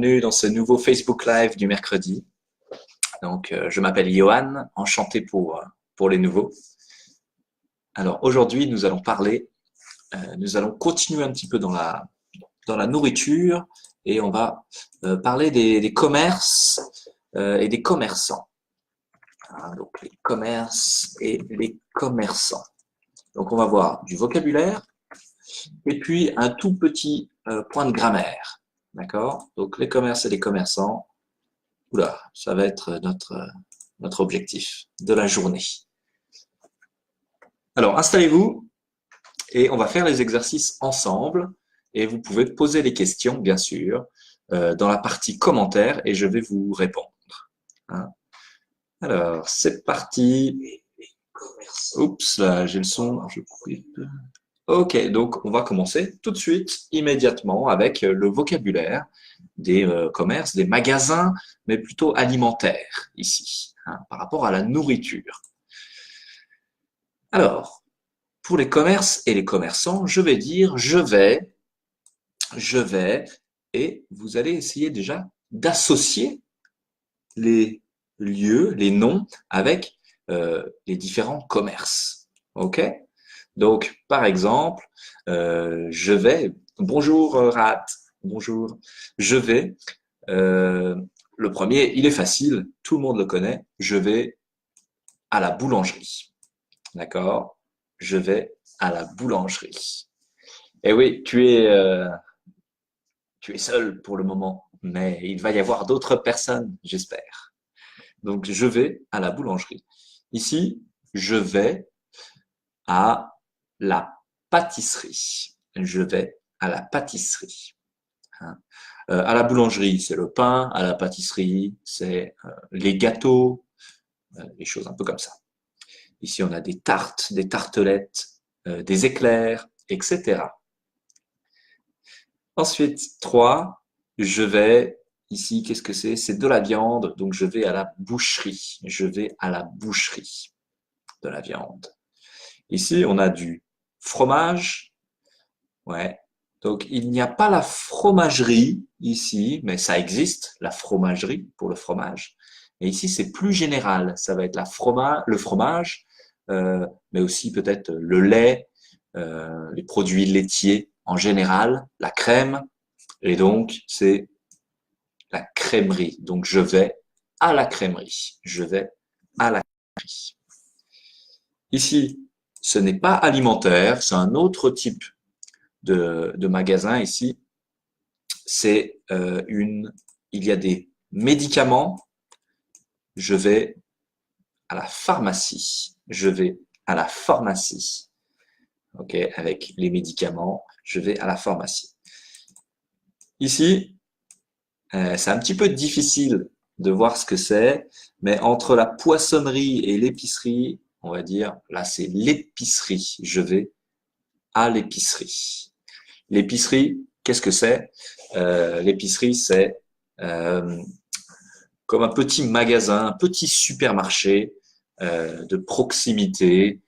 bienvenue dans ce nouveau Facebook Live du mercredi. Donc, je m'appelle Johan, enchanté pour les nouveaux. Alors, aujourd'hui, nous allons continuer un petit peu dans la nourriture et on va parler des commerces et des commerçants. Donc, les commerces et les commerçants. Donc, on va voir du vocabulaire et puis un tout petit point de grammaire. D'accord? Donc, les commerces et les commerçants. Oula, ça va être notre objectif de la journée. Alors, installez-vous et on va faire les exercices ensemble. Et vous pouvez poser les questions, bien sûr, dans la partie commentaires et je vais vous répondre. Hein. Alors, c'est parti. Oups, là, j'ai le son. Je coupe. Ok, donc on va commencer tout de suite, immédiatement, avec le vocabulaire des commerces, des magasins, mais plutôt alimentaires ici, hein, par rapport à la nourriture. Alors, pour les commerces et les commerçants, je vais dire je vais, et vous allez essayer déjà d'associer les lieux, les noms avec les différents commerces. Ok? Donc, par exemple, je vais, bonjour Rat, bonjour, je vais, le premier, il est facile, tout le monde le connaît, je vais à la boulangerie, d'accord? Je vais à la boulangerie. Et oui, tu es seul pour le moment, mais il va y avoir d'autres personnes, j'espère. Donc, je vais à la boulangerie. Ici, je vais à la pâtisserie. Je vais à la pâtisserie. Hein. À la boulangerie, c'est le pain. À la pâtisserie, c'est les gâteaux, les choses un peu comme ça. Ici, on a des tartes, des tartelettes, des éclairs, etc. Ensuite, 3, je vais, ici, qu'est-ce que c'est? C'est de la viande, donc je vais à la boucherie. Je vais à la boucherie de la viande. Ici, on a du fromage. Ouais. Donc, il n'y a pas la fromagerie ici, mais ça existe, la fromagerie pour le fromage. Et ici, c'est plus général. Ça va être le fromage, mais aussi peut-être le lait, les produits laitiers en général, la crème. Et donc, c'est la crèmerie. Donc, je vais à la crèmerie. Je vais à la crèmerie. Ici, ce n'est pas alimentaire, c'est un autre type de magasin ici. C'est il y a des médicaments. Je vais à la pharmacie. Je vais à la pharmacie. Ok, avec les médicaments, je vais à la pharmacie. Ici, c'est un petit peu difficile de voir ce que c'est, mais entre la poissonnerie et l'épicerie, on va dire, là c'est l'épicerie. Je vais à l'épicerie. L'épicerie, qu'est-ce que c'est? L'épicerie, c'est comme un petit magasin, un petit supermarché de proximité.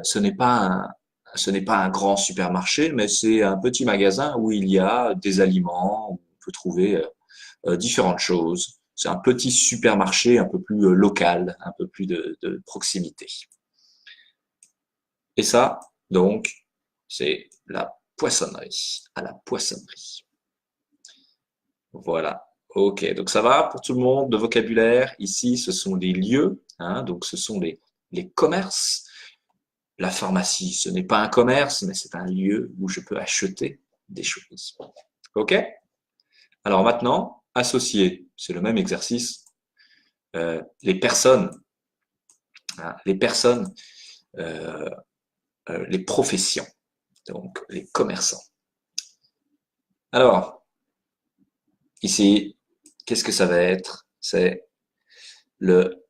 Ce n'est pas un grand supermarché, mais c'est un petit magasin où il y a des aliments, où on peut trouver différentes choses. C'est un petit supermarché un peu plus local, un peu plus de proximité. Et ça, donc, c'est la poissonnerie, à la poissonnerie. Voilà. Ok, donc ça va pour tout le monde, le vocabulaire. Ici, ce sont les lieux, hein, donc ce sont les commerces. La pharmacie, ce n'est pas un commerce, mais c'est un lieu où je peux acheter des choses. Ok? Alors maintenant, associer, c'est le même exercice. Les personnes, hein, euh, les professions, donc les commerçants. Alors, ici, qu'est-ce que ça va être? C'est le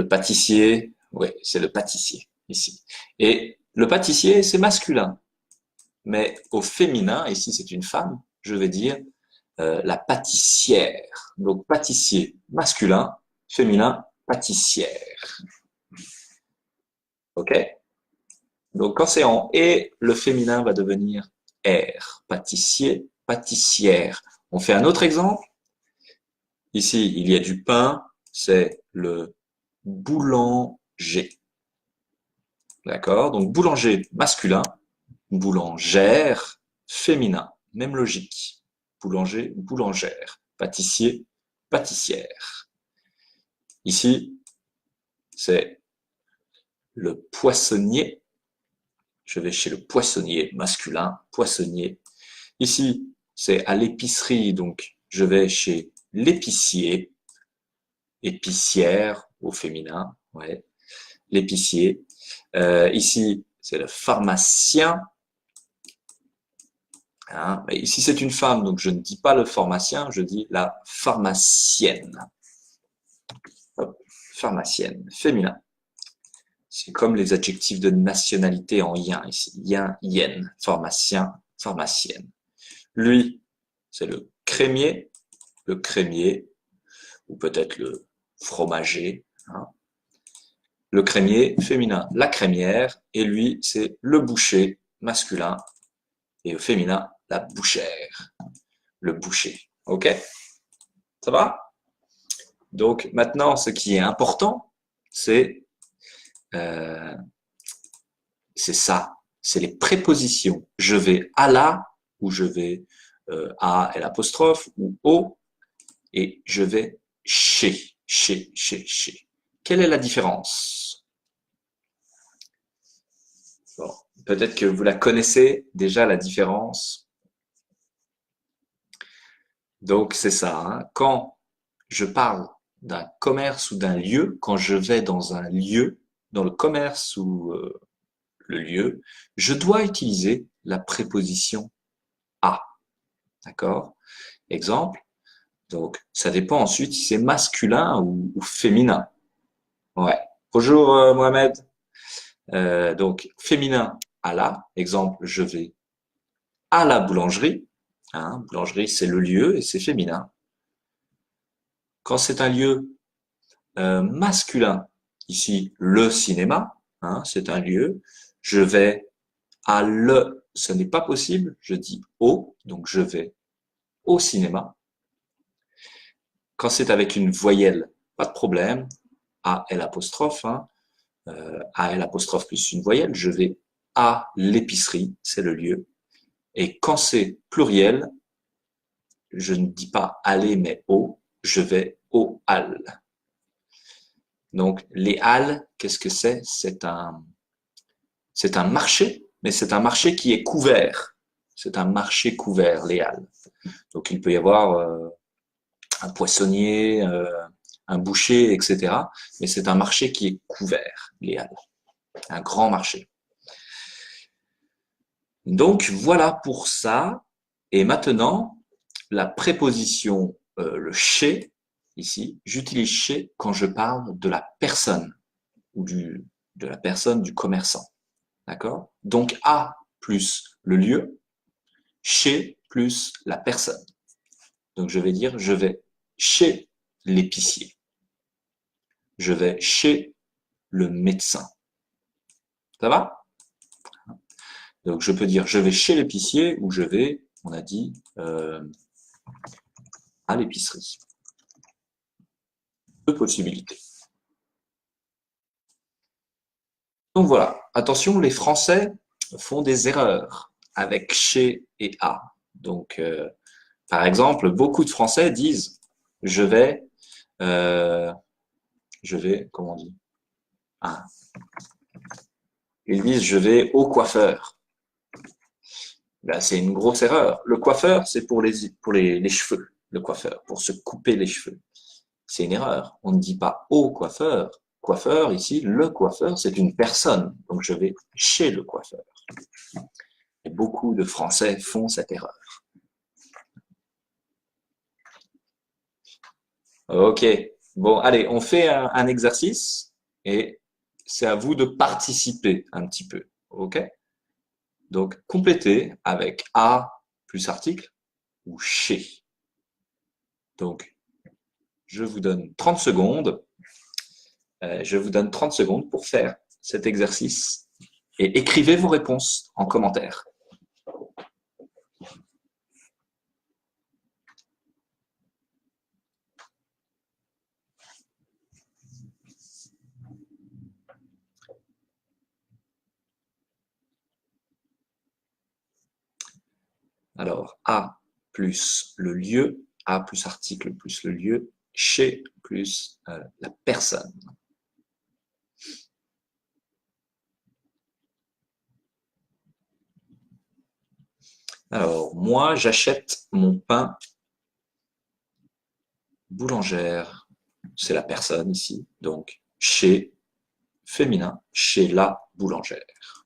pâtissier. Oui, c'est le pâtissier ici. Et le pâtissier, c'est masculin. Mais au féminin, ici c'est une femme, je vais dire la pâtissière. Donc pâtissier masculin, féminin, pâtissière. Ok? Donc quand c'est en et, le féminin va devenir R. Pâtissier, pâtissière. On fait un autre exemple. Ici, il y a du pain, c'est le boulanger. D'accord? Donc, boulanger masculin, boulangère féminin. Même logique. Boulanger, boulangère. Pâtissier, pâtissière. Ici, c'est le poissonnier. Je vais chez le poissonnier masculin, poissonnier. Ici, c'est à l'épicerie, donc je vais chez l'épicier, épicière au féminin, ouais, l'épicier. Ici, c'est le pharmacien. Hein. Mais ici, c'est une femme, donc je ne dis pas le pharmacien, je dis la pharmacienne. Hop, pharmacienne, féminin. C'est comme les adjectifs de nationalité en yin ici. Yin, yen, pharmacien, pharmacienne. Lui, c'est le crémier, ou peut-être le fromager. Hein. Le crémier féminin, la crémière, et lui, c'est le boucher masculin, et au féminin, la bouchère, le boucher. Ok? Ça va? Donc maintenant, ce qui est important, c'est ça, c'est les prépositions. Je vais à la, ou je vais à l'apostrophe, ou au, et je vais chez. Quelle est la différence? Bon, peut-être que vous la connaissez déjà, la différence. Donc, c'est ça. Hein. Quand je parle d'un commerce ou d'un lieu, quand je vais dans un lieu, dans le commerce ou le lieu, je dois utiliser la préposition à. D'accord? Exemple. Donc, ça dépend ensuite si c'est masculin ou féminin. Ouais. Bonjour Mohamed. Donc, féminin à la. Exemple, je vais à la boulangerie. Hein, boulangerie, c'est le lieu et c'est féminin. Quand c'est un lieu masculin, ici, le cinéma, hein, c'est un lieu. Je vais à le, ce n'est pas possible, je dis au, donc je vais au cinéma. Quand c'est avec une voyelle, pas de problème, A, L apostrophe, hein, A, L apostrophe plus une voyelle, je vais à l'épicerie, c'est le lieu. Et quand c'est pluriel, je ne dis pas aller mais au, je vais au hall. Donc les halles, qu'est-ce que c'est? C'est un marché, mais c'est un marché qui est couvert. C'est un marché couvert, les halles. Donc il peut y avoir un poissonnier, un boucher, etc. Mais c'est un marché qui est couvert, les halles. Un grand marché. Donc voilà pour ça. Et maintenant, la préposition le chez, ici, j'utilise chez quand je parle de la personne ou de la personne du commerçant. D'accord? Donc à plus le lieu, chez plus la personne. Donc je vais dire je vais chez l'épicier. Je vais chez le médecin. Ça va? Donc je peux dire je vais chez l'épicier ou je vais, on a dit, à l'épicerie. Deux possibilités. Donc voilà, attention, les Français font des erreurs avec chez et à. Donc, par exemple, beaucoup de Français disent je vais, comment on dit? Ah. Ils disent je vais au coiffeur. Ben, c'est une grosse erreur. Le coiffeur, c'est pour les cheveux, le coiffeur, pour se couper les cheveux. C'est une erreur. On ne dit pas au coiffeur. Coiffeur, ici, le coiffeur, c'est une personne. Donc, je vais chez le coiffeur. Et beaucoup de Français font cette erreur. Ok. Bon, allez, on fait un exercice et c'est à vous de participer un petit peu. Ok? Donc, complétez avec à plus article ou chez. Donc, je vous donne 30 secondes. Je vous donne 30 secondes pour faire cet exercice et écrivez vos réponses en commentaire. Alors, à plus le lieu, à plus article plus le lieu, chez plus la personne. Alors, moi, j'achète mon pain boulangère. C'est la personne ici. Donc, chez féminin, chez la boulangère.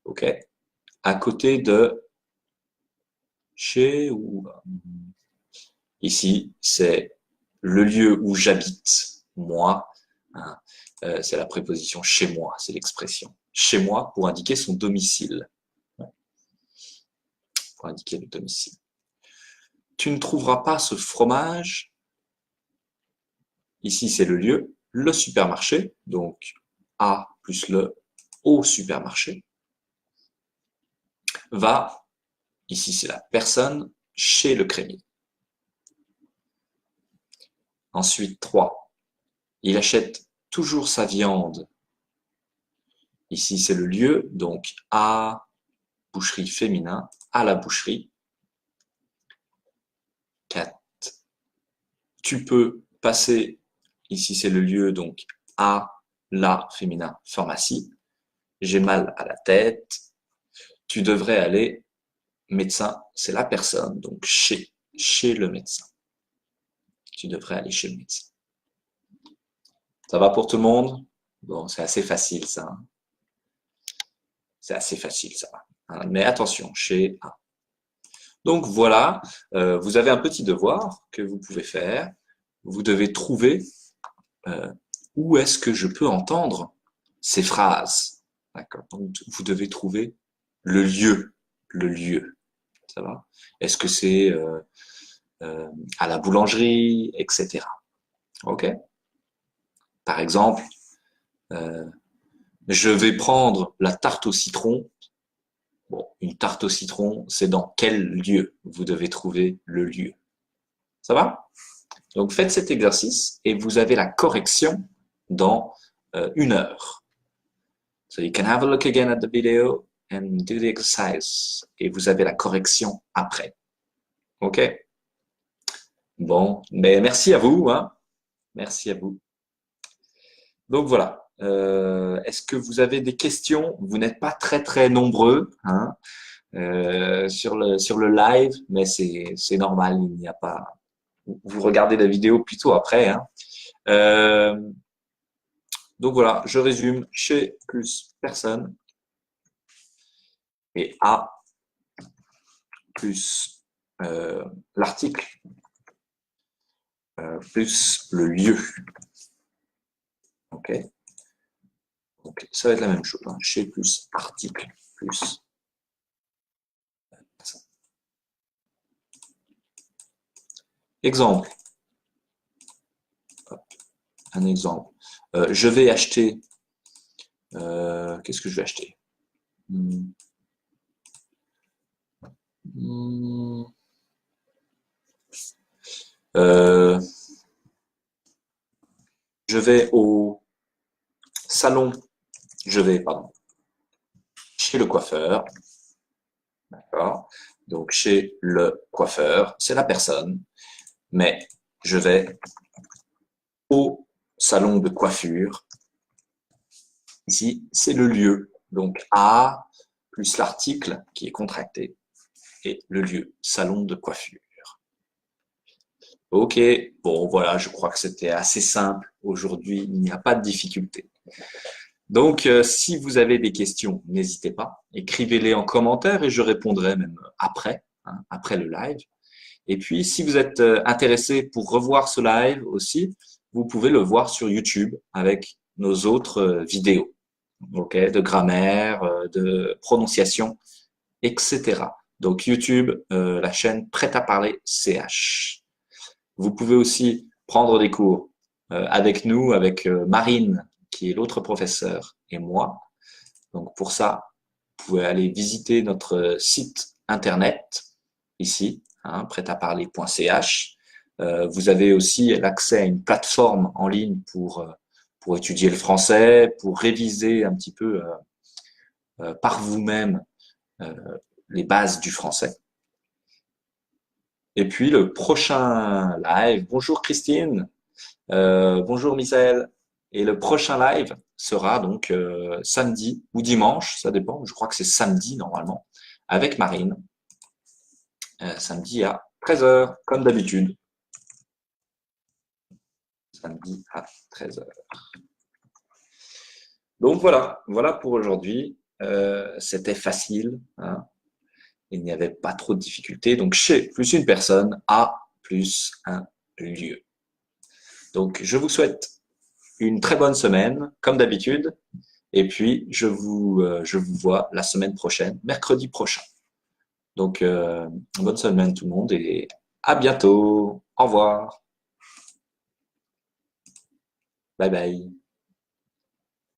OK? À côté de chez ou ici, c'est le lieu où j'habite, moi. Hein, c'est la préposition chez moi, c'est l'expression. Chez moi pour indiquer son domicile. Pour indiquer le domicile. Tu ne trouveras pas ce fromage. Ici, c'est le lieu, le supermarché. Donc, à plus le au supermarché. Va, ici c'est la personne, chez le crémier. Ensuite, 3. Il achète toujours sa viande. Ici, c'est le lieu, donc à boucherie féminin, à la boucherie. 4. Tu peux passer, ici c'est le lieu, donc à la féminin pharmacie. J'ai mal à la tête. Tu devrais aller, médecin, c'est la personne, donc chez le médecin. Tu devrais aller chez le médecin. Ça va pour tout le monde? Bon, c'est assez facile ça. Hein. C'est assez facile ça. Hein. Mais attention, chez A. Donc voilà, vous avez un petit devoir que vous pouvez faire. Vous devez trouver où est-ce que je peux entendre ces phrases. D'accord. Donc vous devez trouver le lieu. Le lieu. Ça va? Est-ce que c'est à la boulangerie, etc. OK? Par exemple, je vais prendre la tarte au citron. Bon, une tarte au citron, c'est dans quel lieu? Vous devez trouver le lieu. Ça va? Donc faites cet exercice et vous avez la correction dans 1 heure. So you can have a look again at the video and do the exercise. Et vous avez la correction après. OK? Bon, mais merci à vous. Hein? Merci à vous. Donc voilà. Est-ce que vous avez des questions? Vous n'êtes pas très très nombreux hein, sur le live, mais c'est normal. Il n'y a pas. Vous regardez la vidéo plutôt après. Hein. Donc voilà, je résume. Chez plus personne et à plus l'article plus le lieu. OK. Donc ça va être la même chose. Hein. Chez plus article plus. Exemple. Hop. Un exemple. Je vais acheter. Qu'est-ce que je vais acheter? Je vais au salon. Pardon, chez le coiffeur. D'accord. Donc, chez le coiffeur, c'est la personne. Mais je vais au salon de coiffure. Ici, c'est le lieu. Donc, à plus l'article qui est contracté et le lieu, salon de coiffure. Ok, bon voilà, je crois que c'était assez simple. Aujourd'hui, il n'y a pas de difficulté. Donc, si vous avez des questions, n'hésitez pas. Écrivez-les en commentaire et je répondrai même après, hein, après le live. Et puis, si vous êtes intéressé pour revoir ce live aussi, vous pouvez le voir sur YouTube avec nos autres vidéos, ok, de grammaire, de prononciation, etc. Donc, YouTube, la chaîne Prêt à parler CH. Vous pouvez aussi prendre des cours avec nous, avec Marine, qui est l'autre professeur, et moi. Donc pour ça, vous pouvez aller visiter notre site internet, ici, hein, prêtaparler.ch. Vous avez aussi l'accès à une plateforme en ligne pour étudier le français, pour réviser un petit peu par vous-même les bases du français. Et puis le prochain live, bonjour Christine, bonjour Misaël. Et le prochain live sera donc samedi ou dimanche, ça dépend. Je crois que c'est samedi normalement, avec Marine. Samedi à 13 h, comme d'habitude. Samedi à 13 h. Donc voilà pour aujourd'hui. C'était facile, hein. Il n'y avait pas trop de difficultés. Donc chez plus une personne, à plus un lieu. Donc je vous souhaite une très bonne semaine, comme d'habitude. Et puis je vous vois la semaine prochaine, mercredi prochain. Donc bonne semaine tout le monde et à bientôt. Au revoir. Bye bye.